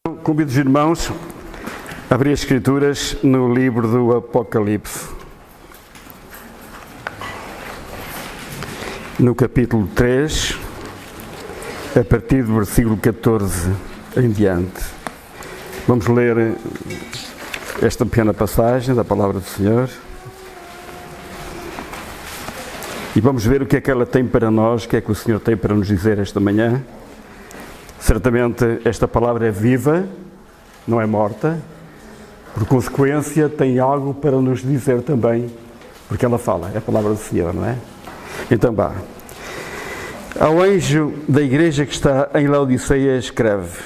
Convido os irmãos a abrir as Escrituras no livro do Apocalipse, no capítulo 3, a partir do versículo 14 em diante. Vamos ler esta pequena passagem da Palavra do Senhor e vamos ver o que é que ela tem para nós, o que é que o Senhor tem para nos dizer esta manhã. Certamente esta palavra é viva, não é morta, por consequência tem algo para nos dizer também, porque ela fala, é a palavra do Senhor, não é? Então vá. Ao anjo da igreja que está em Laodiceia escreve: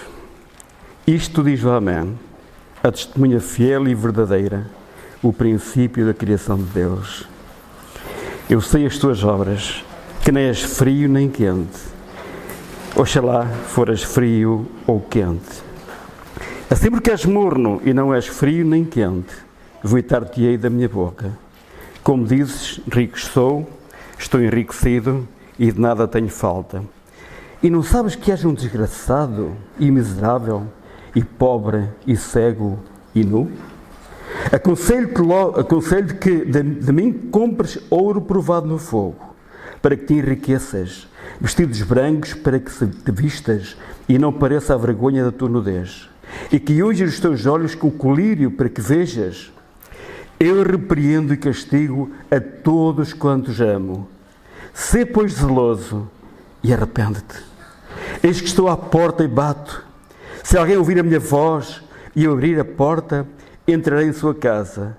isto diz o Amém, a testemunha fiel e verdadeira, o princípio da criação de Deus. Eu sei as tuas obras, que nem és frio nem quente. Oxalá foras frio ou quente. Assim porque és morno e não és frio nem quente, vomitar-te-ei da minha boca. Como dizes, rico sou, estou enriquecido e de nada tenho falta. E não sabes que és um desgraçado e miserável, e pobre e cego e nu? Aconselho-te que de mim compres ouro provado no fogo, para que te enriqueças, vestidos brancos para que te vistas e não pareça a vergonha da tua nudez, e que unjas os teus olhos com colírio para que vejas. Eu repreendo e castigo a todos quantos amo. Sê, pois, zeloso e arrepende-te. Eis que estou à porta e bato. Se alguém ouvir a minha voz e eu abrir a porta, entrarei em sua casa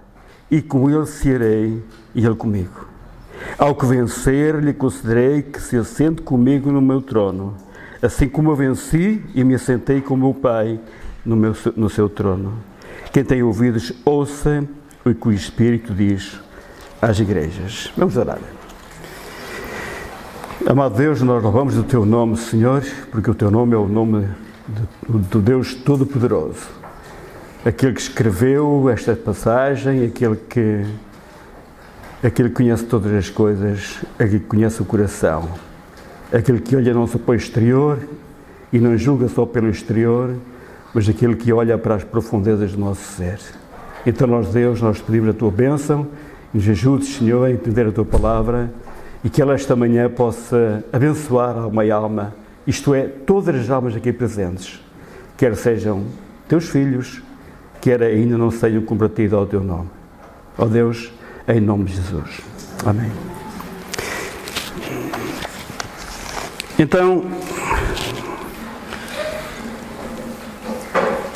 e com ele cearei e ele comigo. Ao que vencer, lhe concederei que se assente comigo no meu trono, assim como eu venci e me assentei com o meu Pai no seu trono. Quem tem ouvidos, ouça o que o Espírito diz às igrejas. Vamos orar. Amado Deus, nós louvamos o Teu nome, Senhor, porque o Teu nome é o nome do Deus Todo-Poderoso. Aquele que escreveu esta passagem, aquele que conhece todas as coisas, aquele que conhece o coração, aquele que olha não só para o exterior e não julga só pelo exterior, mas aquele que olha para as profundezas do nosso ser. Então nós, Deus, nós pedimos a Tua bênção, nos ajudes, Senhor, a entender a Tua palavra e que ela esta manhã possa abençoar alma e alma, isto é, todas as almas aqui presentes, quer sejam Teus filhos, quer ainda não sejam convertidos ao Teu nome. Ó Deus, em nome de Jesus. Amém. Então,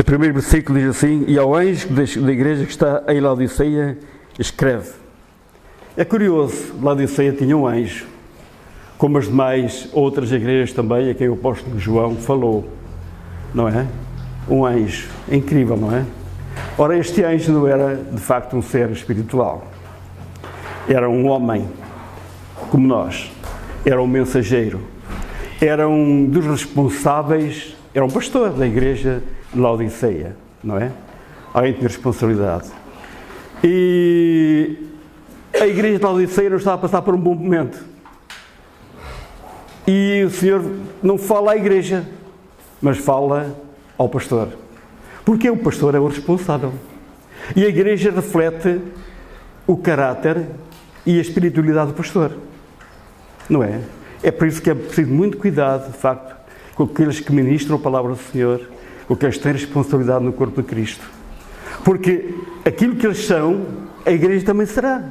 o primeiro versículo diz assim: e ao anjo da igreja que está em Laodiceia escreve. É curioso, Laodiceia tinha um anjo, como as demais outras igrejas também, a quem o apóstolo João falou, não é? Um anjo. É incrível, não é? Ora, este anjo não era de facto um ser espiritual. Era um homem, como nós, era um mensageiro, era um dos responsáveis, era um pastor da igreja de Laodiceia, não é? Alguém tinha responsabilidade. E a igreja de Laodiceia não estava a passar por um bom momento. E o Senhor não fala à igreja, mas fala ao pastor. Porque o pastor é o responsável. E a igreja reflete o caráter e a espiritualidade do pastor, não é? É por isso que é preciso muito cuidado, de facto, com aqueles que ministram a palavra do Senhor, com aqueles que têm responsabilidade no corpo de Cristo. Porque aquilo que eles são, a igreja também será.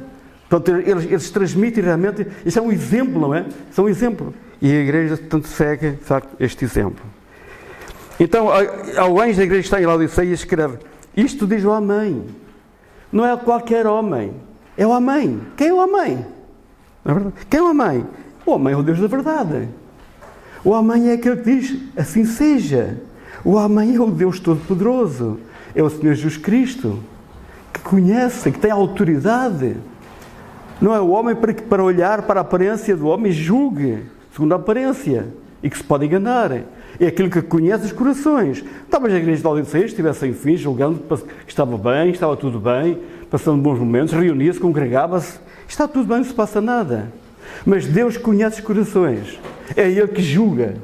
Portanto, eles transmitem realmente, isso é um exemplo, não é? São um exemplo. E a igreja, portanto, segue, de facto, este exemplo. Então, ao anjo da igreja que está em Laodiceia escreve: isto diz o Amém. Não é qualquer homem. É o Amém. Quem é o Amém? Não é verdade? Quem é o Amém? O Amém é o Deus da verdade. O Amém é aquele que diz, assim seja. O Amém é o Deus Todo-Poderoso. É o Senhor Jesus Cristo, que conhece, que tem autoridade. Não é o homem para olhar para a aparência do homem e julgue, segundo a aparência, e que se pode enganar. É aquele que conhece os corações. Talvez a igreja de Laodiceia estivesse sem fim, julgando que estava bem, estava tudo bem, passando bons momentos, reunia-se, congregava-se, está tudo bem, não se passa nada. Mas Deus conhece os corações, é Ele que julga,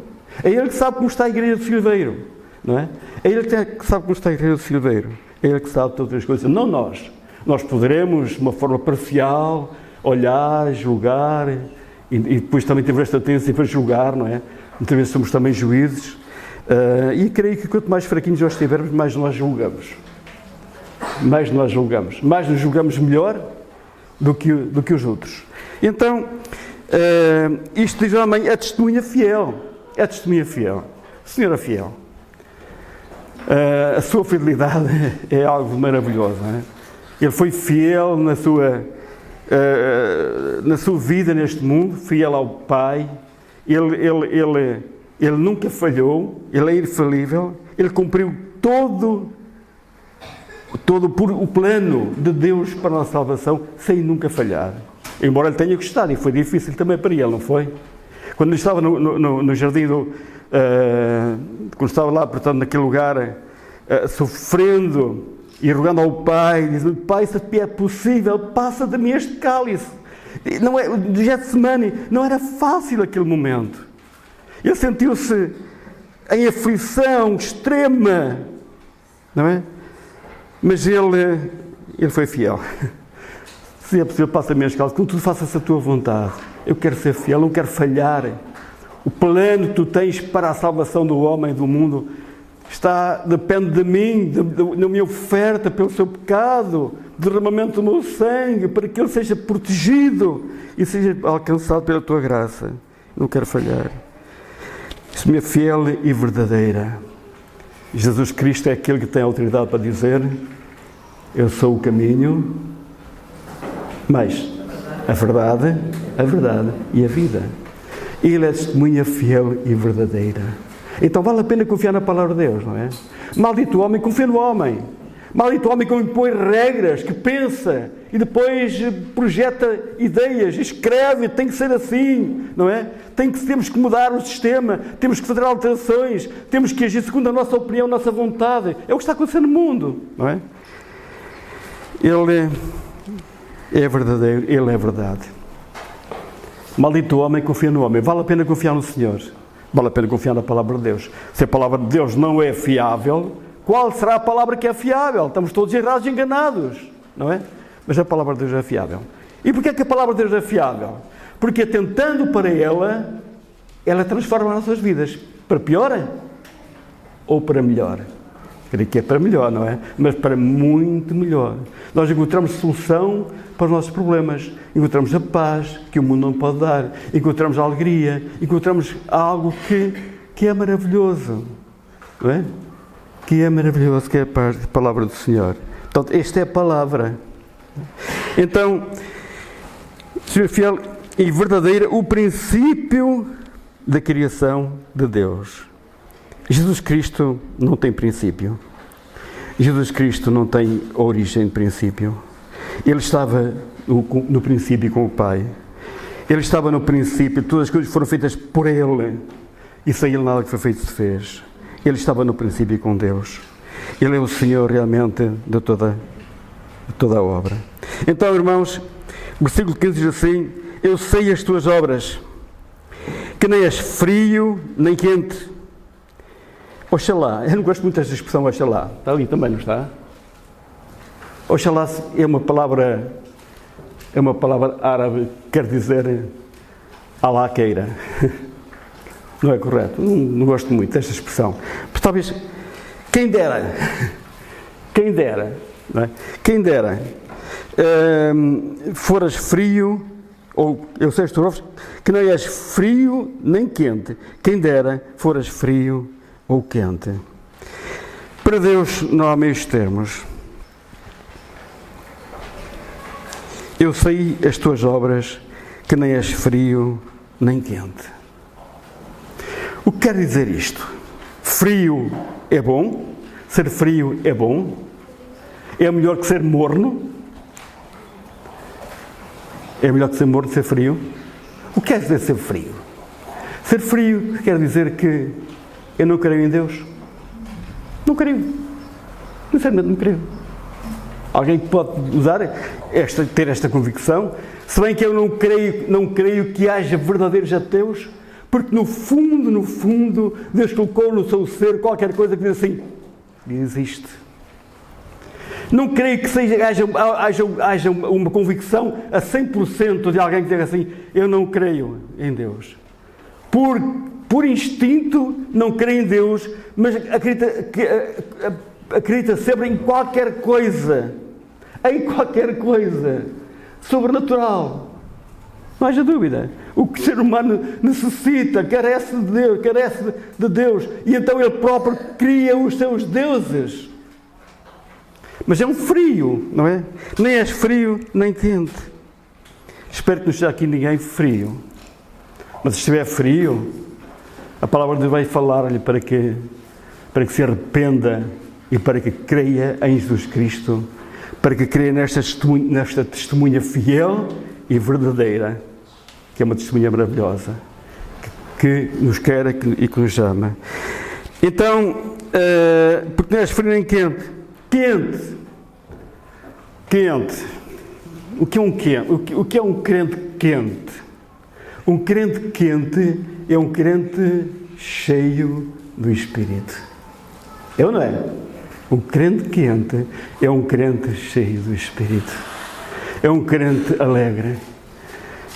é Ele que sabe como está a igreja de Silveiro, não é? É Ele que sabe como está a igreja do Silveiro. É Ele que sabe todas as coisas, não nós. Nós poderemos, de uma forma parcial, olhar, julgar, e depois também ter esta tendência para julgar, não é? Muitas vezes somos também juízes, e creio que quanto mais fraquinhos nós estivermos, mais nós julgamos. Mais nós julgamos. Mais nos julgamos melhor do que os outros. Então, isto diz à mãe, é testemunha fiel. É testemunha fiel. Senhora fiel. A sua fidelidade é algo maravilhoso, não é? Ele foi fiel na sua vida neste mundo, fiel ao Pai. Ele nunca falhou, ele é infalível, ele cumpriu todo o plano de Deus para a nossa salvação, sem nunca falhar. Embora ele tenha gostado, e foi difícil também para ele, não foi? Quando ele estava no jardim, quando estava lá, portanto, naquele lugar, sofrendo e rogando ao Pai, dizendo: Pai, se é possível, passa de mim este cálice. Não é, de Getsemane, não era fácil aquele momento. Ele sentiu-se em aflição extrema, não é? Mas ele foi fiel. Se é possível, passa-me este cálice, contudo faça-se a tua vontade. Eu quero ser fiel, não quero falhar. O plano que tu tens para a salvação do homem e do mundo depende de mim, da minha oferta pelo seu pecado, do derramamento do meu sangue, para que ele seja protegido e seja alcançado pela tua graça. Não quero falhar. Isso é fiel e verdadeira. Jesus Cristo é aquele que tem a autoridade para dizer: eu sou o caminho, mas a verdade e a vida. Ele é testemunha fiel e verdadeira. Então vale a pena confiar na palavra de Deus, não é? Maldito o homem que confia no homem. Maldito o homem que impõe regras, que pensa e depois projeta ideias, escreve, tem que ser assim, não é? Temos que mudar o sistema, temos que fazer alterações, temos que agir segundo a nossa opinião, a nossa vontade. É o que está acontecendo no mundo, não é? Ele é verdadeiro, ele é verdade. Maldito o homem que confia no homem. Vale a pena confiar no Senhor. Vale a pena confiar na palavra de Deus. Se a palavra de Deus não é fiável, qual será a palavra que é fiável? Estamos todos errados e enganados, não é? Mas a palavra de Deus é fiável. E porquê é que a palavra de Deus é fiável? Porque atentando para ela transforma as nossas vidas. Para pior ou para melhor? Creio que é para melhor, não é? Mas para muito melhor. Nós encontramos solução para os nossos problemas. Encontramos a paz que o mundo não pode dar. Encontramos a alegria. Encontramos algo que é maravilhoso. Não é? Que é maravilhoso, que é a palavra do Senhor. Então, esta é a palavra. Então, Senhor fiel e verdadeira, o princípio da criação de Deus. Jesus Cristo não tem princípio. Jesus Cristo não tem origem de princípio. Ele estava no princípio com o Pai. Ele estava no princípio, todas as coisas foram feitas por Ele. E sem Ele nada que foi feito se fez. Ele estava no princípio com Deus. Ele é o Senhor realmente de toda a obra. Então, irmãos, o versículo 15 diz assim: eu sei as tuas obras, que nem és frio nem quente. Oxalá, eu não gosto muito desta expressão oxalá, está ali também, não está? Oxalá é uma palavra árabe que quer dizer Alá queira. Não é correto? Não gosto muito desta expressão. Mas talvez, quem dera, não é? Quem dera, foras frio, ou eu sei as tuas obras, que não és frio nem quente. Quem dera, foras frio ou quente. Para Deus não há meios termos. Eu sei as tuas obras, que nem és frio nem quente. O que quer dizer isto? Frio é bom? Ser frio é bom? É melhor que ser morno? É melhor que ser morno, ser frio? O que quer dizer ser frio? Ser frio quer dizer que eu não creio em Deus. Não creio. Sinceramente, não creio. Alguém pode ter esta convicção? Se bem que eu não creio que haja verdadeiros ateus, Porque no fundo, Deus colocou no seu ser qualquer coisa que diz assim, existe. Não creio que haja uma convicção a 100% de alguém que diga assim, eu não creio em Deus. Por instinto, não creio em Deus, mas acredita sempre em qualquer coisa sobrenatural. Não haja dúvida. O que o ser humano necessita, carece de Deus, e então ele próprio cria os seus deuses. Mas é um frio, não é? Nem és frio, nem quente. Espero que não esteja aqui ninguém frio. Mas se estiver frio, a palavra de Deus vai falar-lhe para que se arrependa e para que creia em Jesus Cristo, para que creia nesta testemunha fiel e verdadeira, que é uma testemunha maravilhosa, que nos quer e que nos ama. Então, porque não és frio nem quente. Quente. O que é um quente? O que é um crente quente? Um crente quente é um crente cheio do Espírito. É ou não é? Um crente quente é um crente cheio do Espírito. É um crente alegre.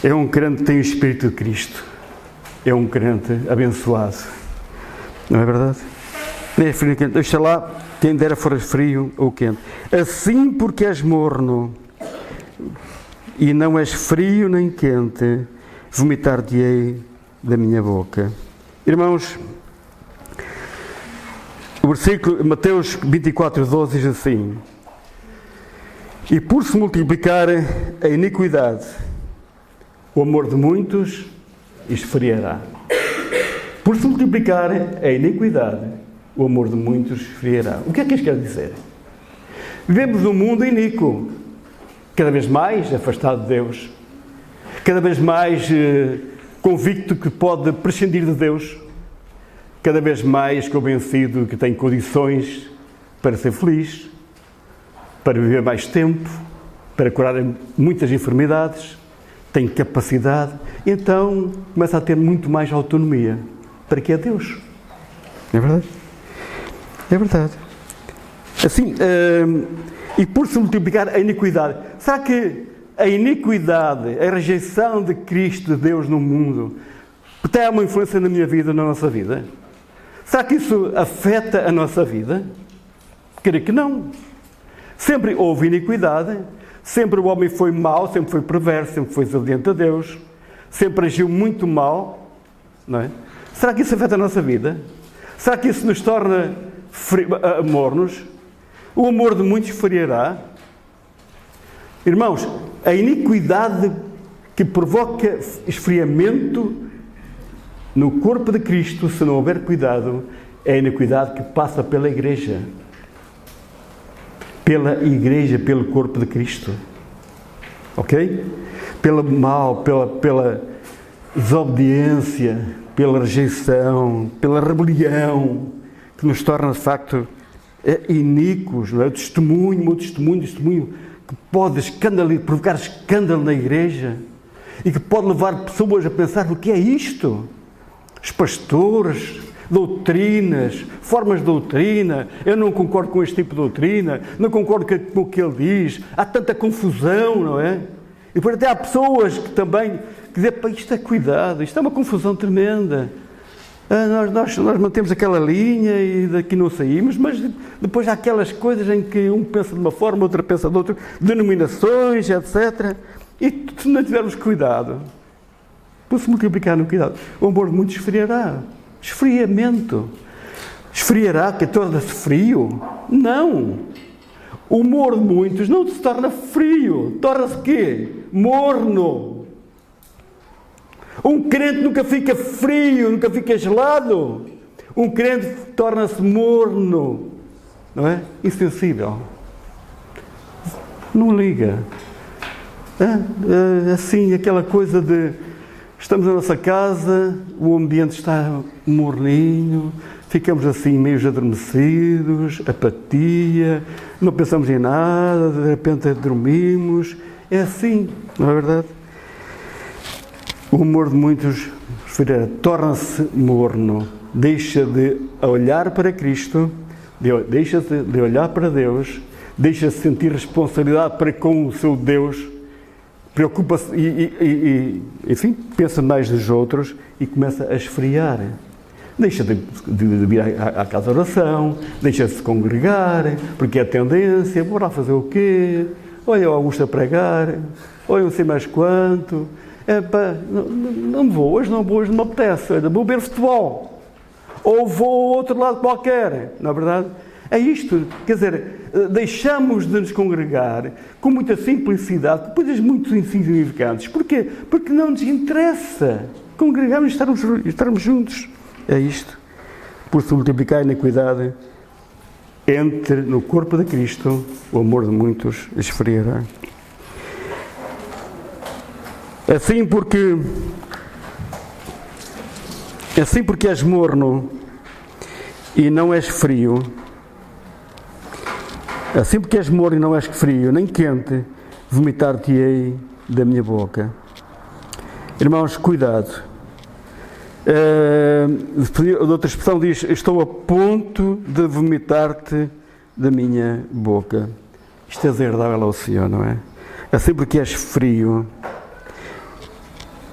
É um crente que tem o Espírito de Cristo. É um crente abençoado. Não é verdade? Nem é frio nem quente. Deixa lá, quem dera for frio ou quente. Assim porque és morno e não és frio nem quente, vomitar-te-ei da minha boca. Irmãos, o versículo Mateus 24:12 diz assim: e por se multiplicar a iniquidade, o amor de muitos esfriará. Por se multiplicar a iniquidade, o amor de muitos esfriará. O que é que isto quer dizer? Vivemos num mundo iníquo, cada vez mais afastado de Deus, cada vez mais convicto que pode prescindir de Deus, cada vez mais convencido que tem condições para ser feliz, para viver mais tempo, para curar muitas enfermidades, tem capacidade, então começa a ter muito mais autonomia. Para que é Deus? É verdade? É verdade. Assim, e por se multiplicar a iniquidade. Será que a iniquidade, a rejeição de Cristo, de Deus no mundo, tem uma influência na minha vida, na nossa vida? Será que isso afeta a nossa vida? Creio que não. Sempre houve iniquidade, sempre o homem foi mau, sempre foi perverso, sempre foi desobediente a Deus, sempre agiu muito mal, não é? Será que isso afeta a nossa vida? Será que isso nos torna mornos? O amor de muitos esfriará? Irmãos, a iniquidade que provoca esfriamento no corpo de Cristo, se não houver cuidado, é a iniquidade que passa pela igreja. Pela igreja, pelo corpo de Cristo. Ok? Pelo mal, pela desobediência, pela rejeição, pela rebelião, que nos torna, de facto, iníquos, não é? O testemunho que pode provocar escândalo na igreja e que pode levar pessoas a pensar: o que é isto? Os pastores, doutrinas, formas de doutrina, eu não concordo com este tipo de doutrina, não concordo com o que ele diz, há tanta confusão, não é? E depois até há pessoas que também dizem: pá, isto é cuidado, isto é uma confusão tremenda. Nós mantemos aquela linha e daqui não saímos, mas depois há aquelas coisas em que um pensa de uma forma, outro pensa de outra, denominações, etc. E se não tivermos cuidado, por se multiplicar no cuidado, o amor de muitos esfriará. Esfriamento. Esfriará, que torna-se frio? Não. O amor de muitos não se torna frio. Torna-se quê? Morno. Um crente nunca fica frio, nunca fica gelado. Um crente torna-se morno, não é? Insensível. Não liga. Assim, aquela coisa de estamos na nossa casa, o ambiente está morninho, ficamos assim meio adormecidos, apatia, não pensamos em nada, de repente dormimos. É assim, não é verdade? O amor de muitos esfriar, torna-se morno, deixa de olhar para Cristo, deixa de olhar para Deus, deixa de sentir responsabilidade para com o seu Deus, preocupa-se enfim, pensa mais nos outros e começa a esfriar. Deixa de vir à casa de oração, deixa de se congregar, porque é a tendência, vou lá fazer o quê? Olha o Augusto a pregar, olha não sei mais quanto, não vou, hoje não me apetece, vou ver futebol, ou vou ao outro lado qualquer, não é verdade? É isto, quer dizer, deixamos de nos congregar com muita simplicidade, coisas muito insignificantes. Porquê? Porque não nos interessa congregarmos e estarmos juntos. É isto. Por se multiplicar a iniquidade, entre no corpo de Cristo o amor de muitos esfriará. Assim porque és morno e não és frio, assim porque és morno e não és frio, nem quente, vomitar-te-ei da minha boca. Irmãos, cuidado. Outra expressão diz: estou a ponto de vomitar-te da minha boca. Isto é desagradável ao Senhor, não é? Assim porque és frio,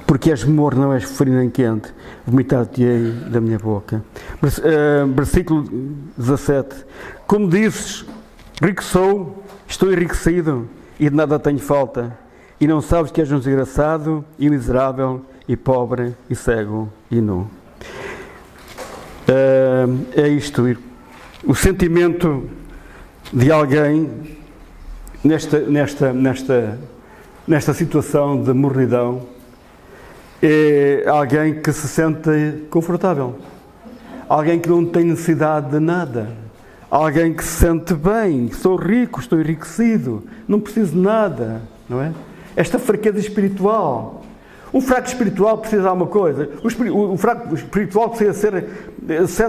porque és morno, não és frio nem quente, vomitar-te-ei da minha boca. Versículo 17: como dizes, rico sou, estou enriquecido e de nada tenho falta, e não sabes que és um desgraçado e miserável e pobre e cego e nu. É isto. O sentimento de alguém nesta situação de mornidão é alguém que se sente confortável, alguém que não tem necessidade de nada, alguém que se sente bem, sou rico, estou enriquecido, não preciso de nada, não é? Esta fraqueza espiritual. Um fraco espiritual precisa de alguma coisa. O fraco espiritual precisa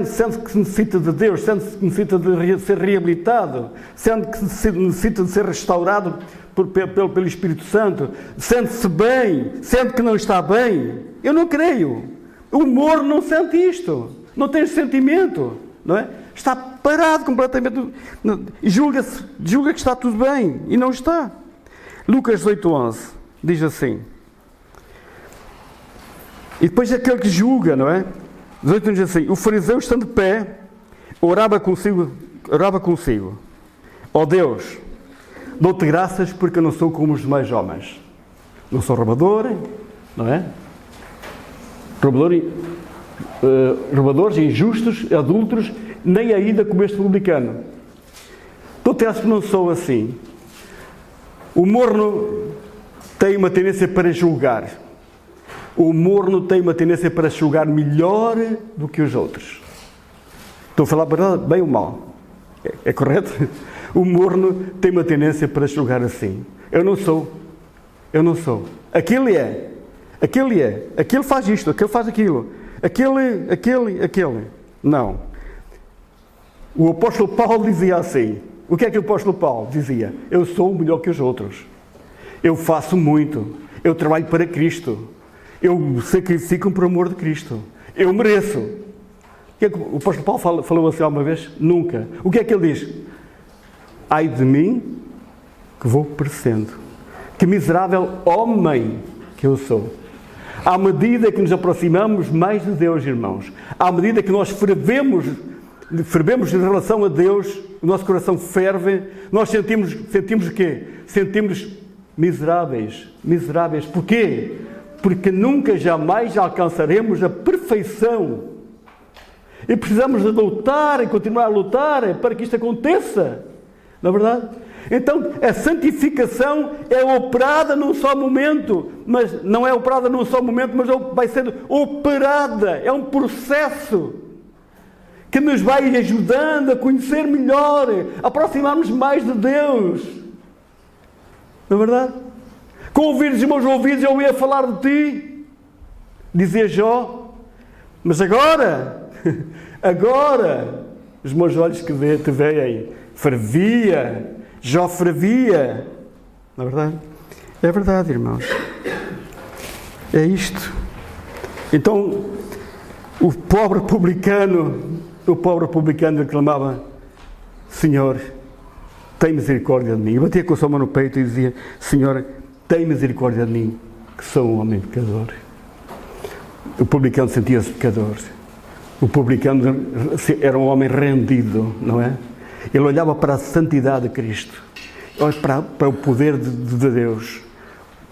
sente que necessita de Deus, sente que necessita de ser reabilitado, sente que necessita de ser restaurado pelo Espírito Santo, sente-se bem, sente que não está bem. Eu não creio. O morno não sente isto, não tem esse sentimento, não é? Está parado completamente e julga que está tudo bem e não está. Lucas 18:11 diz assim. E depois aquele que julga, não é? 18 diz assim: o fariseu estando de pé, orava consigo, ó Deus, dou-te graças porque eu não sou como os demais homens. Não sou roubador, não é? Roubadores, injustos, adúlteros, nem ainda como este publicano. Dou-te graças porque não sou assim. O morno tem uma tendência para julgar. O morno tem uma tendência para julgar melhor do que os outros. Estou a falar bem ou mal? É correto? O morno tem uma tendência para julgar assim. Eu não sou. Aquele é. Aquele faz isto, aquele faz aquilo. Aquele. Não. O apóstolo Paulo dizia assim. O que é que o apóstolo Paulo dizia? Eu sou melhor que os outros. Eu faço muito. Eu trabalho para Cristo. Eu sacrifico por amor de Cristo. Eu mereço. O que é que o apóstolo Paulo falou assim alguma vez? Nunca. O que é que ele diz? Ai de mim, que vou perecendo. Que miserável homem que eu sou. À medida que nos aproximamos mais de Deus, irmãos, à medida que nós fervemos em relação a Deus, o nosso coração ferve, nós sentimos o quê? Sentimos miseráveis. Porquê? Porque nunca, jamais alcançaremos a perfeição. E precisamos de lutar e continuar a lutar para que isto aconteça. Não é verdade? Então, a santificação é operada num só momento. Mas não é operada num só momento, mas vai sendo operada. É um processo que nos vai ajudando a conhecer melhor, a aproximarmos mais de Deus. Não é verdade? Com ouvidos os meus ouvidos eu ia falar de ti, dizia Jó, mas agora os meus olhos que te veem, Jó fervia. Não é verdade? É verdade, irmãos. É isto. Então, o pobre publicano clamava: Senhor, tem misericórdia de mim. E batia com a sua mão no peito e dizia: Senhor, tem misericórdia de mim, que sou um homem pecador. O publicano sentia-se pecador. O publicano era um homem rendido, não é? Ele olhava para a santidade de Cristo, para o poder de Deus.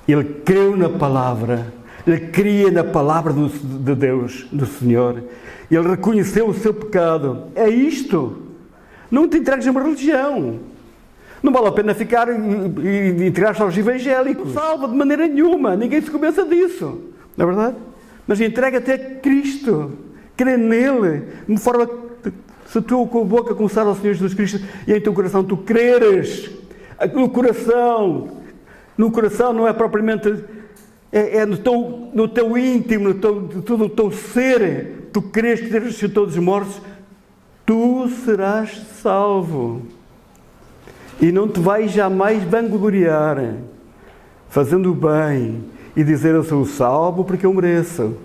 Ele creu na palavra, ele cria na palavra de Deus, do Senhor. Ele reconheceu o seu pecado. É isto. Não te entregues a uma religião. Não vale a pena ficar e entregar-se aos evangélicos. Não salva de maneira nenhuma. Ninguém se convença disso. Não é verdade? Mas entrega-te a Cristo. Crê nele. De forma que, se tu com a boca confessar ao Senhor Jesus Cristo e em teu coração tu creres, no coração não é propriamente, é no teu íntimo, no todo o teu ser, tu creres que Deus ressuscitou dos mortos, tu serás salvo. E não te vais jamais vangloriar, fazendo o bem e dizer: eu sou salvo porque eu mereço.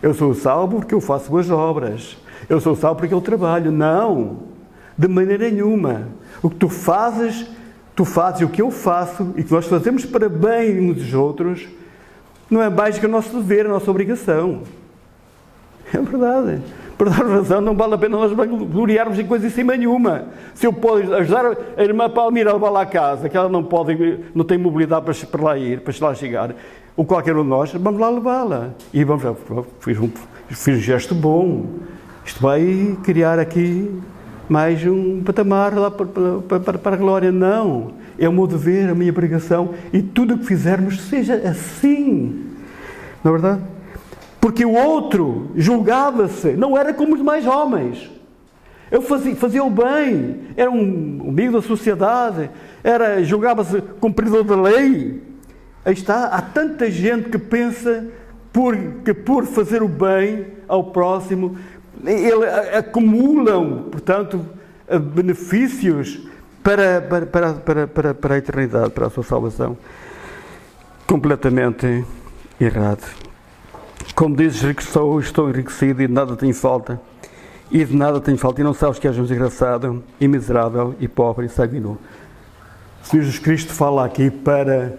Eu sou salvo porque eu faço boas obras. Eu sou salvo porque eu trabalho. Não, de maneira nenhuma. O que tu fazes o que eu faço e que nós fazemos para bem uns dos outros, não é mais que o nosso dever, a nossa obrigação. É verdade. Por dar razão, não vale a pena nós gloriarmos em coisa em cima nenhuma. Se eu posso ajudar a irmã Palmira a levá-la à casa, que ela não tem mobilidade para lá ir, para lá chegar, ou qualquer um de nós, vamos lá levá-la. E vamos lá, fiz um gesto bom. Isto vai criar aqui mais um patamar lá para a glória. Não. É o meu dever, a minha obrigação. E tudo o que fizermos seja assim. Não é verdade? Porque o outro julgava-se, não era como os demais homens. Eu fazia o bem, era um amigo da sociedade, julgava-se cumpridor da lei. Aí está, há tanta gente que pensa que por fazer o bem ao próximo, acumulam, portanto, benefícios para a eternidade, para a sua salvação. Completamente errado. Como dizes, rico sou, estou enriquecido e de nada tenho falta. E de nada tenho falta, e não sabes que és um desgraçado, e miserável, e pobre, e cego e nu. O Senhor Jesus Cristo fala aqui para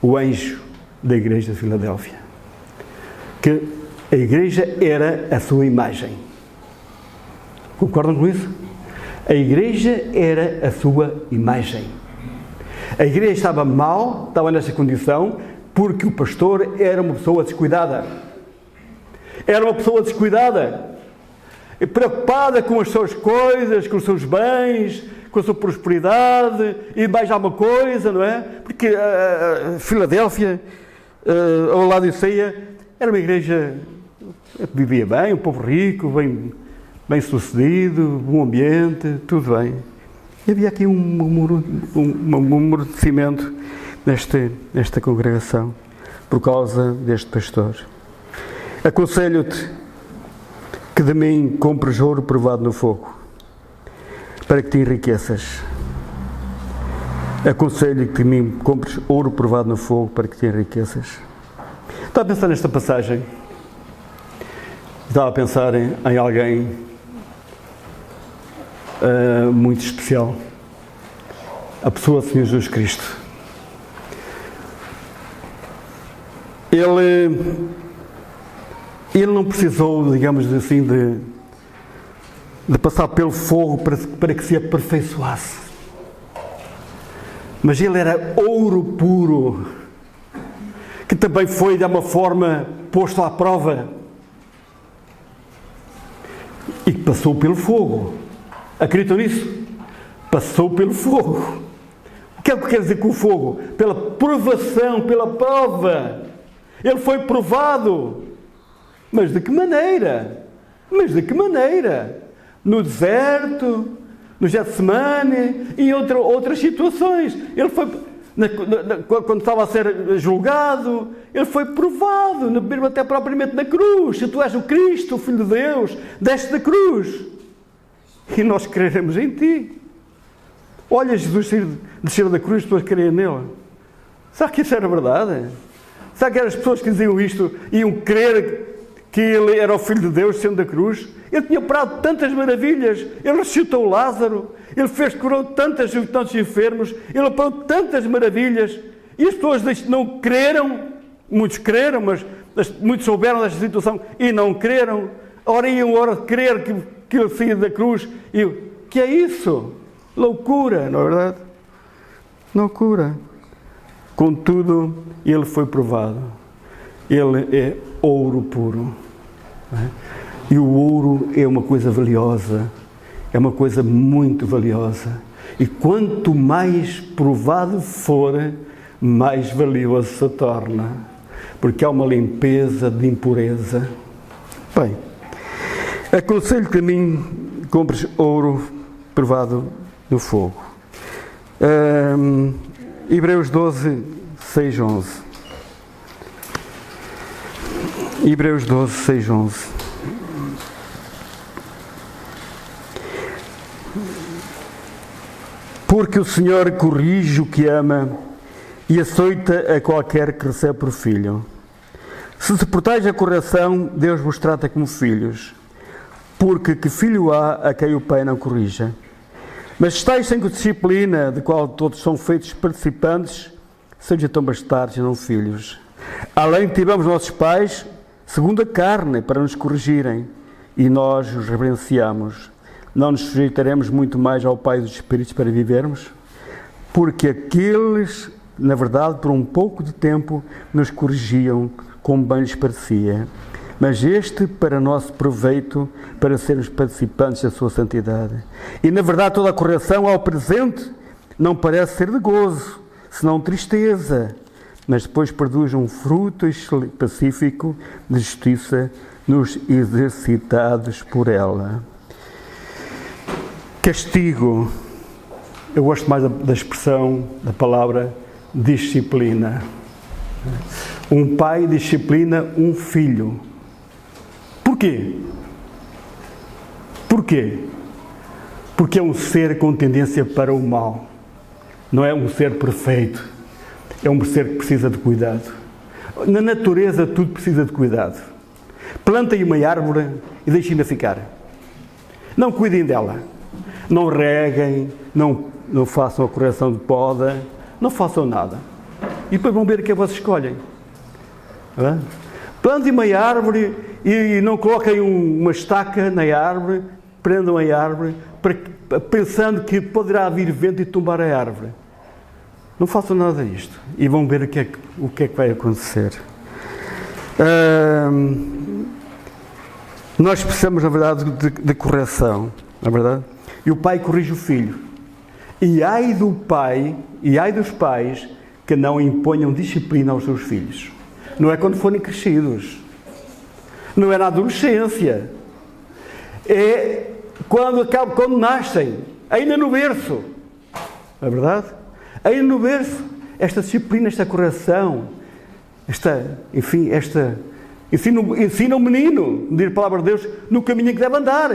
o anjo da igreja de Filadélfia, que a igreja era a sua imagem. Concordam com isso? A igreja era a sua imagem. A igreja estava mal, estava nessa condição, porque o pastor era uma pessoa descuidada. Era uma pessoa descuidada, preocupada com as suas coisas, com os seus bens, com a sua prosperidade e mais alguma coisa, não é? Porque Filadélfia, ou Laodiceia, era uma igreja que vivia bem, um povo rico, bem sucedido, bom ambiente, tudo bem. E havia aqui um amortecimento nesta congregação, por causa deste pastor. Aconselho-te que de mim compres ouro provado no fogo, para que te enriqueças. Aconselho que de mim compres ouro provado no fogo, para que te enriqueças. Estava a pensar nesta passagem. Estava a pensar em alguém muito especial. A pessoa do Senhor Jesus Cristo. Ele não precisou, digamos assim, de passar pelo fogo para que se aperfeiçoasse. Mas ele era ouro puro, que também foi de uma forma posto à prova e que passou pelo fogo. Acreditam nisso? Passou pelo fogo. O que é que quer dizer com o fogo? Pela provação, pela prova. Ele foi provado. Mas de que maneira? No deserto, no Getsemane e em outras situações. Ele foi, quando estava a ser julgado, ele foi provado, mesmo até propriamente na cruz. Se tu és o Cristo, o Filho de Deus, desce da cruz. E nós creremos em ti. Olha Jesus descer da cruz, as pessoas creem nele. Será que isso era verdade? Será que as pessoas que diziam isto iam crer que ele era o Filho de Deus, sendo da cruz. Ele tinha operado tantas maravilhas, ele ressuscitou Lázaro, ele curou tantos enfermos, ele operou tantas maravilhas, e as pessoas não creram, muitos creram, mas muitos souberam desta situação e não creram. Ora iam crer que ele saía da cruz, e que é isso? Loucura, não é verdade? Loucura. Contudo, ele foi provado. Ele é ouro puro. Não é? E o ouro é uma coisa valiosa, é uma coisa muito valiosa. E quanto mais provado for, mais valioso se torna, porque há uma limpeza de impureza. Bem, aconselho que a mim compres ouro provado no fogo. Hebreus 12, 6, 11. Hebreus 12, 6, 11. Porque o Senhor corrige o que ama e açoita a qualquer que recebe por filho. Se protege a correção, Deus vos trata como filhos. Porque que filho há a quem o pai não corrija? Mas estáis sem disciplina, de qual todos são feitos participantes, sejam tão bastardos e não filhos. Além de tivemos nossos pais, segundo a carne, para nos corrigirem, e nós os reverenciamos. Não nos sujeitaremos muito mais ao Pai dos Espíritos para vivermos? Porque aqueles, na verdade, por um pouco de tempo, nos corrigiam como bem lhes parecia. Mas este para nosso proveito, para sermos participantes da sua santidade. E, na verdade, toda a correção ao presente não parece ser de gozo, senão tristeza, mas depois produz um fruto pacífico de justiça nos exercitados por ela. Castigo. Eu gosto mais da expressão, da palavra disciplina. Um pai disciplina um filho. Porquê? Porquê? Porque é um ser com tendência para o mal. Não é um ser perfeito. É um ser que precisa de cuidado. Na natureza tudo precisa de cuidado. Plantem uma árvore e deixem-na ficar. Não cuidem dela. Não reguem, não façam a correção de poda, não façam nada. E depois vão ver o que é que vocês escolhem. É? Plantem uma árvore e não coloquem uma estaca na árvore, prendam a árvore, pensando que poderá vir vento e tumbar a árvore. Não façam nada disto. E vão ver o que é que vai acontecer. Nós precisamos, na verdade, de correção. Não é verdade? E o pai corrige o filho. E ai do pai, e ai dos pais que não imponham disciplina aos seus filhos. Não é quando forem crescidos. Não é na adolescência. É quando nascem. Ainda no berço. Não é verdade? Ainda no berço. Esta disciplina, esta correção, ensina o menino, diz a palavra de Deus, no caminho em que deve andar.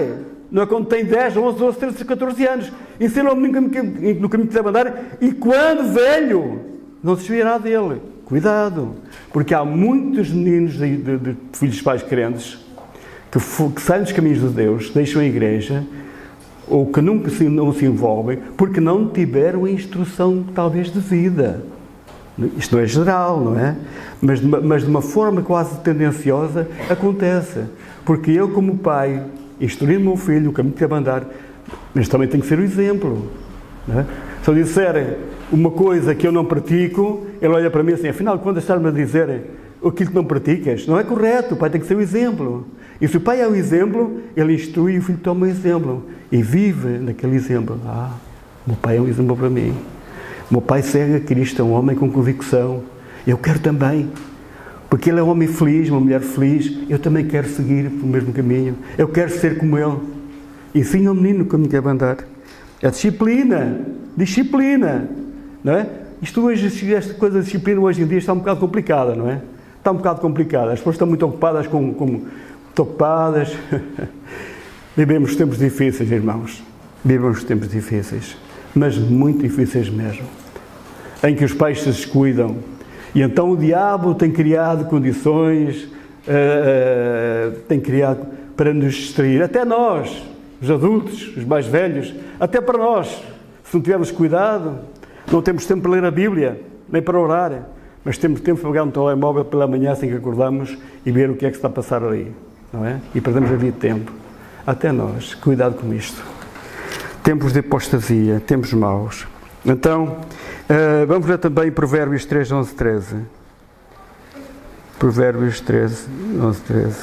Não é quando tem 10, 11, 12, 13, 14 anos. Ensina o menino no caminho que deve andar e quando velho, não se desviará dele. Cuidado, porque há muitos meninos de filhos de pais crentes que saem dos caminhos de Deus, deixam a igreja, ou que nunca não se envolvem, porque não tiveram a instrução, talvez, de vida. Isto não é geral, não é? Mas de uma forma quase tendenciosa, acontece. Porque eu, como pai, instruir o meu filho o caminho que deve andar, mas também tem que ser o exemplo. Não é? Se eu disser uma coisa que eu não pratico, ele olha para mim assim, afinal, quando estás-me a dizer aquilo que não praticas, não é correto, o pai tem que ser o exemplo. E se o pai é o exemplo, ele instrui e o filho toma o exemplo. E vive naquele exemplo. O meu pai é um exemplo para mim. O meu pai segue a Cristo, é um homem com convicção. Eu quero também. Porque ele é um homem feliz, uma mulher feliz, eu também quero seguir pelo mesmo caminho. Eu quero ser como ele. Ensina ao menino como deve andar. É disciplina. Disciplina. Não é? Esta coisa de disciplina hoje em dia está um bocado complicada, não é? Está um bocado complicada. As pessoas estão muito ocupadas ocupadas. Vivemos tempos difíceis, irmãos. Vivemos tempos difíceis. Mas muito difíceis mesmo. Em que os pais se descuidam. E então o diabo tem criado condições tem criado para nos distrair. Até nós, os adultos, os mais velhos, até para nós, se não tivermos cuidado, não temos tempo para ler a Bíblia, nem para orar, mas temos tempo para pegar um telemóvel pela manhã assim que acordamos e ver o que é que está a passar ali, não é? E perdemos ali tempo. Até nós, cuidado com isto. Tempos de apostasia, tempos maus. Então, vamos ler também Provérbios 3, 11, 13. Provérbios 13, 11, 13.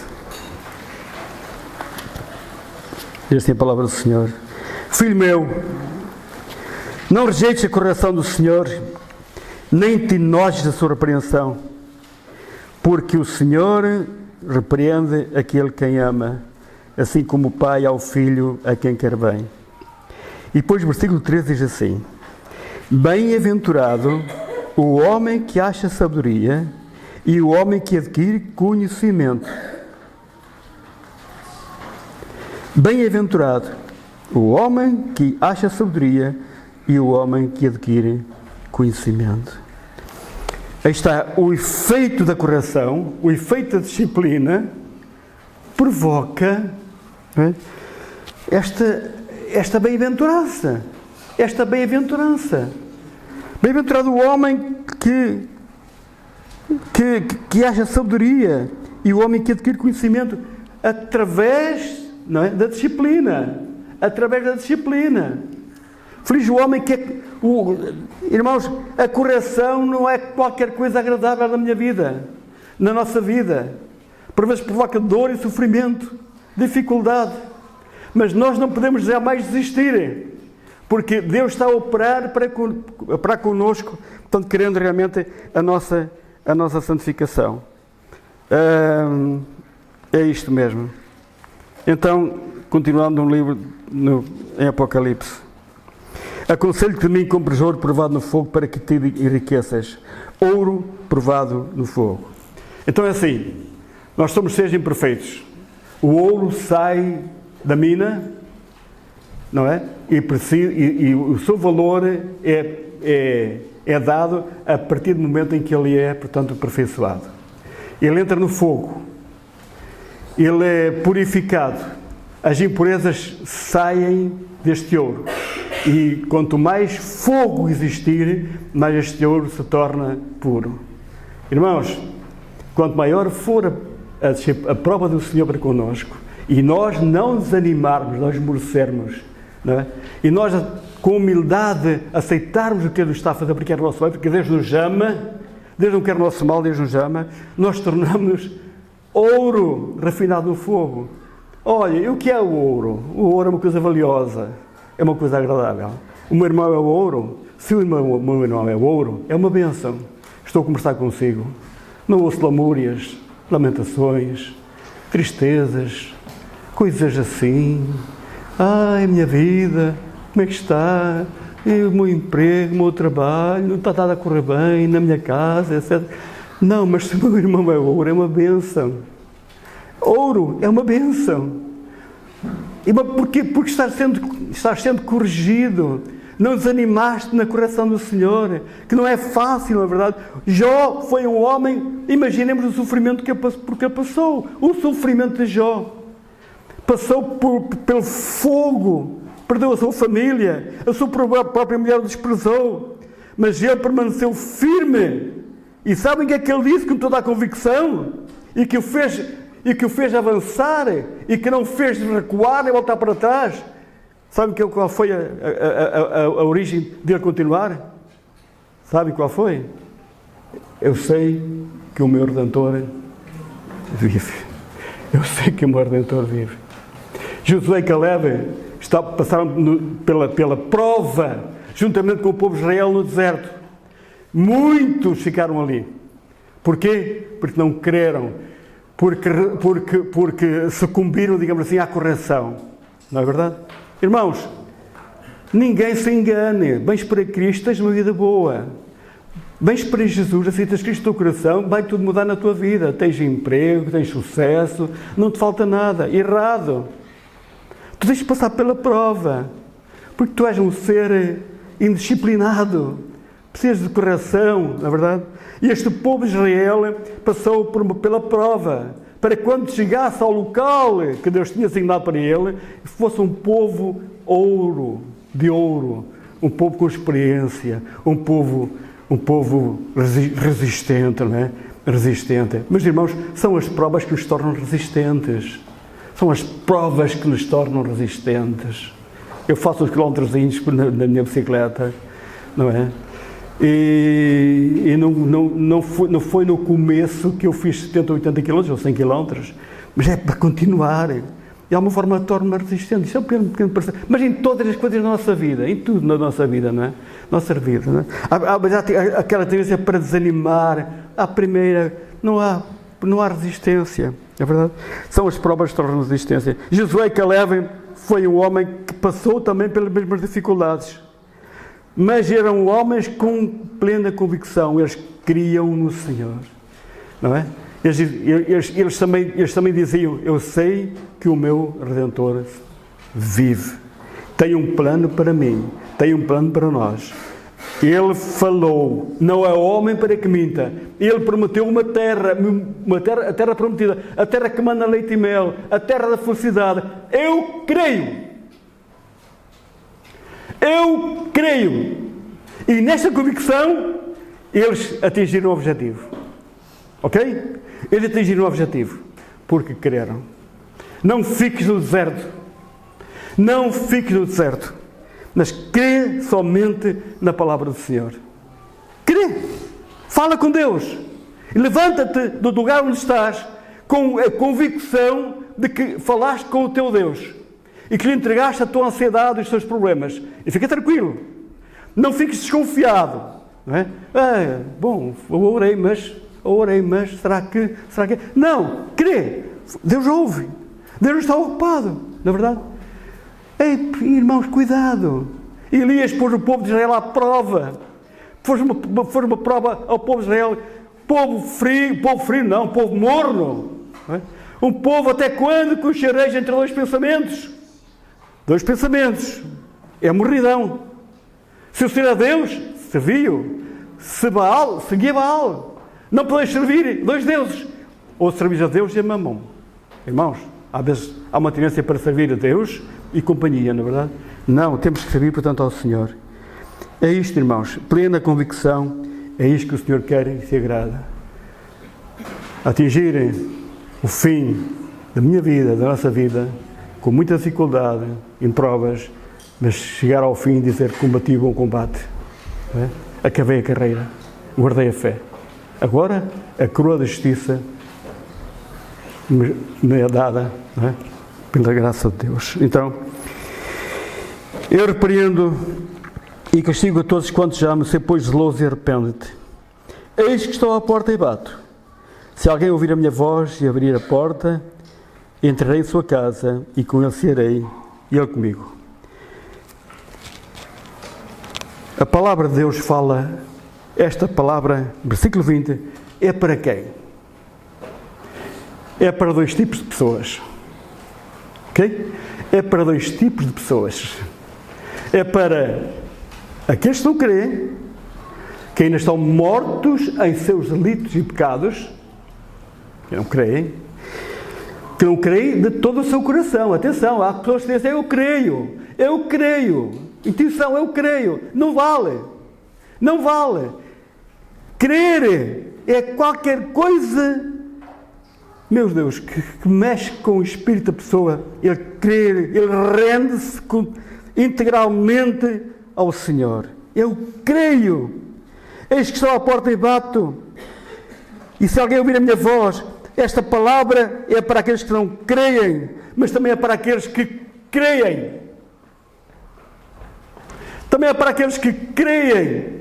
Diz assim a palavra do Senhor: Filho meu, não rejeites a correção do Senhor, nem te enojes da sua repreensão, porque o Senhor repreende aquele quem ama, assim como o pai ao filho a quem quer bem. E depois o versículo 13 diz assim: Bem-aventurado o homem que acha sabedoria e o homem que adquire conhecimento. Bem-aventurado o homem que acha sabedoria e o homem que adquire conhecimento. Aí está o efeito da correção, o efeito da disciplina, provoca esta bem-aventurança. Esta bem-aventurança. Bem-aventurado o homem que acha sabedoria e o homem que adquire conhecimento através, não é, da disciplina. Através da disciplina. Feliz o homem que irmãos, a correção não é qualquer coisa agradável na minha vida, na nossa vida. Por vezes provoca dor e sofrimento, dificuldade. Mas nós não podemos jamais desistir, porque Deus está a operar para connosco, portanto, querendo realmente a nossa santificação. É isto mesmo. Então, continuando no livro, em Apocalipse. Aconselho-te de mim compres ouro provado no fogo para que te enriqueças. Ouro provado no fogo. Então é assim, nós somos seres imperfeitos. O ouro sai da mina, não é? E o seu valor é dado a partir do momento em que ele é, portanto, aperfeiçoado. Ele entra no fogo. Ele é purificado. As impurezas saem deste ouro. E quanto mais fogo existir, mais este ouro se torna puro. Irmãos, quanto maior for a prova do Senhor para connosco, e nós não desanimarmos, nós esmorecermos, não é? E nós, com humildade, aceitarmos o que Ele está a fazer porque é o nosso bem, porque Deus nos ama, Deus não quer o nosso mal, Deus nos ama, nós tornamos ouro refinado no fogo. Olha, e o que é o ouro? O ouro é uma coisa valiosa, é uma coisa agradável. O meu irmão é o ouro. Se o meu irmão é o ouro, é uma bênção. Estou a conversar consigo. Não ouço lamúrias, lamentações, tristezas, coisas assim. Ai, minha vida, como é que está? E o meu emprego, o meu trabalho, não está nada a correr bem, na minha casa, etc. Não, mas se o meu irmão é ouro, é uma bênção. Ouro é uma bênção. E porquê? Porque estás sendo corrigido. Não desanimaste na correção do Senhor, que não é fácil, na verdade. Jó foi um homem, imaginemos o sofrimento por que ele passou. O sofrimento de Jó. Passou pelo fogo, perdeu a sua família, a sua própria mulher o desprezou, mas ele permaneceu firme. E sabem o que é que ele disse com toda a convicção? E que o fez avançar, e que não fez recuar e voltar para trás. Sabem qual foi a origem dele continuar? Sabem qual foi? Eu sei que o meu Redentor vive. Eu sei que o meu Redentor vive. Josué e Caleb passaram pela prova, juntamente com o povo de Israel no deserto. Muitos ficaram ali. Porquê? Porque não creram. Porque sucumbiram, digamos assim, à correção. Não é verdade? Irmãos, ninguém se engane. Vens para Cristo, tens uma vida boa. Vens para Jesus, aceitas Cristo no teu coração, vai tudo mudar na tua vida. Tens emprego, tens sucesso, não te falta nada. Errado. Tu tens de passar pela prova, porque tu és um ser indisciplinado, precisas de correção, não é verdade? E este povo de Israel passou pela prova, para quando chegasse ao local que Deus tinha asignado para ele, fosse um povo de ouro, um povo com experiência, um povo resistente, não é? Resistente. Meus irmãos, são as provas que nos tornam resistentes. São as provas que nos tornam resistentes. Eu faço uns quilómetrozinhos na minha bicicleta, não é? E não foi no começo que eu fiz 70, 80 km ou 100 km, mas é para continuar. E há uma forma de tornar-me resistente. Isso é um pequeno parecer. Mas em todas as coisas da nossa vida, em tudo na nossa vida, não é? Nossa vida, não é? Há aquela tendência para desanimar. À primeira, não há resistência. É verdade? São as provas que tornam resistência. Josué e Caleb foi um homem que passou também pelas mesmas dificuldades. Mas eram homens com plena convicção. Eles criam no Senhor. Não é? Eles também diziam: eu sei que o meu Redentor vive. Tem um plano para mim. Tem um plano para nós. Ele falou, não é homem para que minta. Ele prometeu uma terra, a terra prometida, a terra que manda leite e mel, a terra da felicidade. Eu creio. Eu creio. E nesta convicção, eles atingiram o objetivo. Ok? Eles atingiram o objetivo. Porque creram. Não fiques no deserto. Não fiques no deserto. Mas crê somente na palavra do Senhor. Crê. Fala com Deus. E levanta-te do lugar onde estás com a convicção de que falaste com o teu Deus e que lhe entregaste a tua ansiedade e os teus problemas. E fica tranquilo. Não fiques desconfiado. Não é? Bom, eu orei, mas será que... Não, crê. Deus ouve. Deus não está ocupado. Não é verdade? Ei, irmãos, cuidado. Elias pôs o povo de Israel à prova. Pôs uma prova ao povo de Israel. Povo morno. Não é? Um povo até quando cochereja entre dois pensamentos? Dois pensamentos. É morridão. Se o Senhor é Deus, serviu. Se Baal, seguia Baal. Não podeis servir dois deuses. Ou servis a Deus e a Mamon. Irmãos, às vezes há uma tendência para servir a Deus e companhia, não é verdade? Não, temos que servir, portanto, ao Senhor. É isto, irmãos, plena convicção, é isto que o Senhor quer e se agrada. Atingirem o fim da minha vida, da nossa vida, com muita dificuldade, em provas, mas chegar ao fim e dizer: combati o bom combate, não é? Acabei a carreira, guardei a fé. Agora, a coroa da justiça me é dada, não é? Pela graça de Deus. Então, eu repreendo e castigo a todos quantos chamam: ser pois zeloso e arrepende-te. Eis que estou à porta e bato. Se alguém ouvir a minha voz e abrir a porta, entrarei em sua casa e com ele cearei e ele comigo. A palavra de Deus fala, esta palavra, versículo 20, é para quem? É para dois tipos de pessoas. Ok? É para dois tipos de pessoas. É para aqueles que não creem, que ainda estão mortos em seus delitos e pecados, que não creem de todo o seu coração. Atenção, há pessoas que dizem: eu creio. Intenção, eu creio. Não vale. Crer é qualquer coisa, meu Deus, que mexe com o espírito da pessoa. Ele crê, ele rende-se integralmente ao Senhor. Eu creio. Eis que estou à porta e bato. E se alguém ouvir a minha voz, esta palavra é para aqueles que não creem, mas também é para aqueles que creem. Também é para aqueles que creem.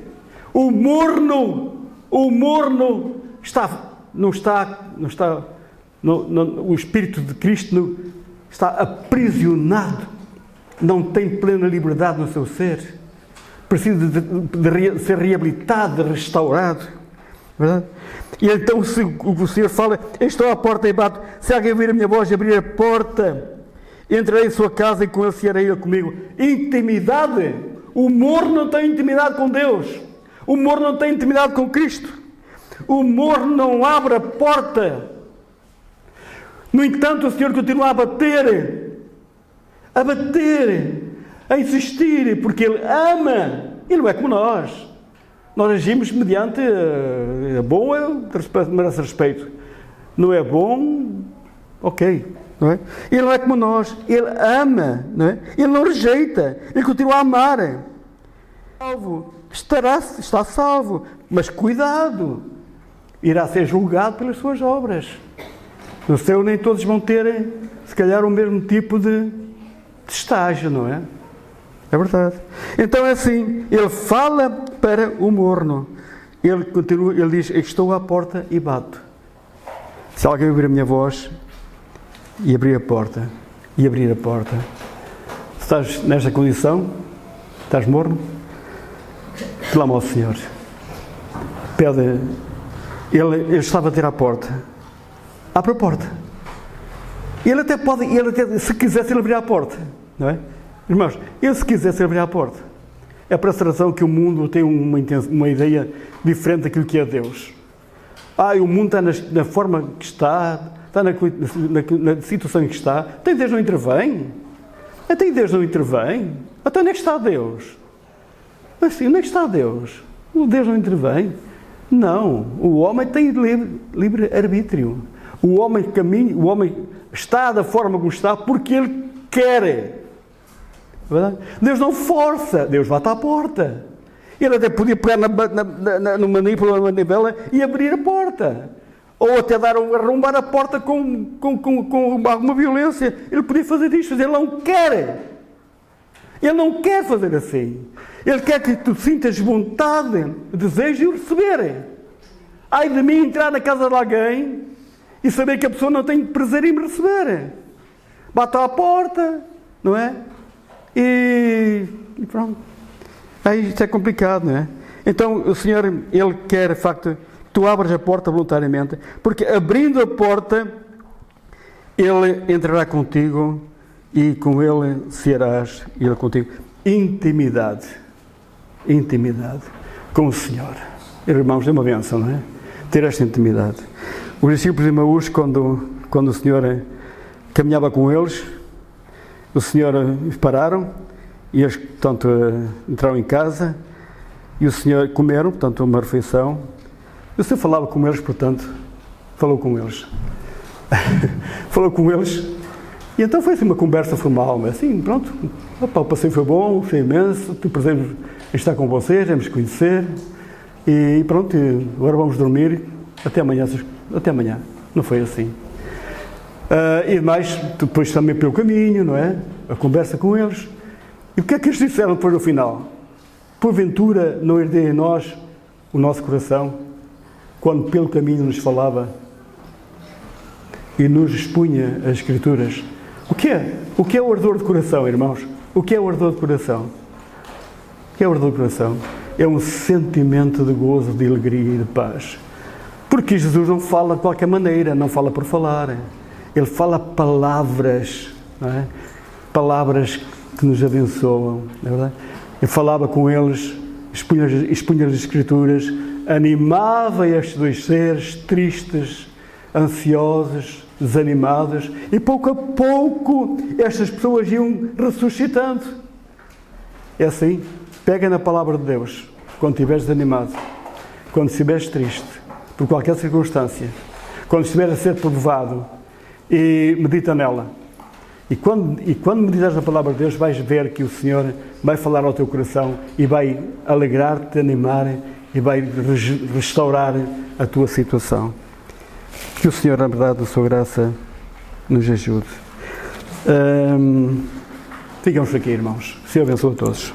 O morno o Espírito de Cristo está aprisionado, não tem plena liberdade no seu ser, precisa de ser reabilitado, de restaurado, verdade? E então o Senhor fala: estou à porta e bato, se alguém ouvir a minha voz e abrir a porta, entrarei em sua casa e com ele cearei ele comigo. Intimidade. O morno não tem intimidade com Deus, o morno não tem intimidade com Cristo, o morno não abre a porta. No entanto, o Senhor continua a bater, a insistir, porque Ele ama. Ele não é como nós. Nós agimos mediante é bom, merece respeito. Não é bom, ok. Não é? Ele não é como nós. Ele ama. Não é? Ele não rejeita. Ele continua a amar. Salvo. Está salvo. Mas cuidado. Irá ser julgado pelas suas obras. No céu nem todos vão ter, se calhar, o mesmo tipo de estágio, não é? É verdade. Então é assim, ele fala para o morno. Ele continua, ele diz, estou à porta e bato. Se alguém ouvir a minha voz e abrir a porta, se estás nesta condição, estás morno, clama ao Senhor. Pede, ele está a bater à porta. Abre a porta. Ele até, se quisesse, ele abrir a porta, não é? Irmãos, ele se quisesse abrir a porta. É por essa razão que o mundo tem uma ideia diferente daquilo que é Deus. O mundo está na forma que está na situação em que está. Até Deus não intervém. Então onde é que está Deus? Assim, onde é que está Deus? O Deus não intervém. Não, o homem tem livre arbítrio. O homem caminha, o homem está da forma como está porque ele quer. Deus não força, Deus bate à porta. Ele até podia pegar no manivela e abrir a porta. Ou até arrombar a porta com alguma violência. Ele podia fazer isto, mas ele não quer. Ele não quer fazer assim. Ele quer que tu sintas vontade, desejo de o receber. Ai de mim entrar na casa de alguém e saber que a pessoa não tem prazer em me receber. Bate à porta, não é? E pronto. Aí isto é complicado, não é? Então o Senhor, Ele quer, de facto, que tu abras a porta voluntariamente, porque abrindo a porta, Ele entrará contigo e com Ele cearás, e Ele contigo. Intimidade com o Senhor. Irmãos, é uma bênção, não é? Ter esta intimidade. Os discípulos de Emaús, quando o Senhor caminhava com eles, o Senhor pararam e eles, portanto, entraram em casa e o Senhor comeram, portanto, uma refeição. O Senhor falava com eles, portanto, falou com eles. Falou com eles e então foi assim uma conversa formal, mas assim, pronto, opa, o passeio foi bom, foi imenso, tive prazer em estar com vocês, vamos conhecer e pronto, agora vamos dormir até amanhã, não foi assim. E mais, depois também pelo caminho, não é? A conversa com eles. E o que é que eles disseram depois no final? Porventura não herdeia em nós o nosso coração, quando pelo caminho nos falava e nos expunha as Escrituras. O que é o ardor de coração, irmãos? O que é o ardor de coração? O que é o ardor de coração? É um sentimento de gozo, de alegria e de paz. Porque Jesus não fala de qualquer maneira, não fala por falar. Ele fala palavras, não é? Palavras que nos abençoam, não é verdade? Ele falava com eles, expunha as Escrituras, animava estes dois seres tristes, ansiosos, desanimados, e pouco a pouco estas pessoas iam ressuscitando. É assim, pega na palavra de Deus, quando estiveres desanimado, quando estiveres triste, por qualquer circunstância, quando estiveres a ser provado, e medita nela. E quando meditares na palavra de Deus, vais ver que o Senhor vai falar ao teu coração e vai alegrar-te, animar e vai restaurar a tua situação. Que o Senhor, na verdade, da sua graça, nos ajude. Ficamos aqui, irmãos. O Senhor abençoe a todos.